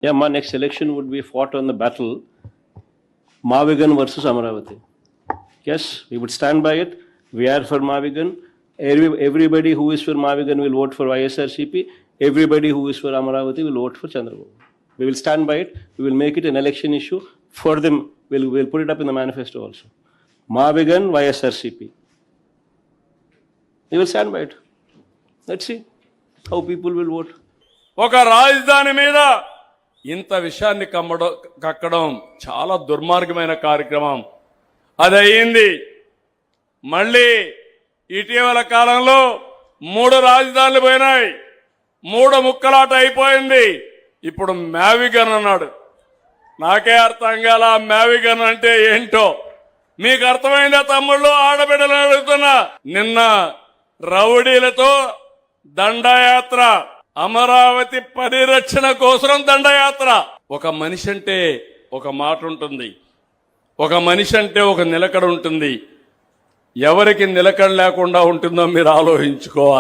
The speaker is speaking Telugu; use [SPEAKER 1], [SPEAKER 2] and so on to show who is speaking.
[SPEAKER 1] Yeah, my next election would be fought on the battle Mavigan versus Amaravati. Yes, we would stand by it. We are for Mavigan. Everybody who is for Mavigan will vote for YSRCP. Everybody who is for Amaravati will vote for Chandrababu. We will stand by it. We will make it an election issue for them. We'll put it up in the manifesto also. Mavigan, YSRCP. We will stand by it. Let's see how people will vote.
[SPEAKER 2] ఒక రాజధాని మీద ఇంత విషయాన్ని కక్కడం చాలా దుర్మార్గమైన కార్యక్రమం. అది అయింది. మళ్ళీ ఇటీవల కాలంలో 3 రాజధానులు పోయినాయి. 3 ముక్కలాట అయిపోయింది. ఇప్పుడు మ్యావిగన్ అన్నాడు. నాకే అర్థం కాల మ్యావిగన్ అంటే ఏంటో. మీకు అర్థమైందా తమ్ముళ్ళు, ఆడబిడ్డలు అడుగుతున్నా? నిన్న రౌడీలతో దండయాత్ర, అమరావతి పరిరక్షణ కోసం దండయాత్ర. ఒక మనిషి అంటే ఒక మాట ఉంటుంది, ఒక మనిషి అంటే ఒక నిలకడ ఉంటుంది. ఎవరికి నిలకడ లేకుండా ఉంటుందో మీరు ఆలోచించుకోవాలి.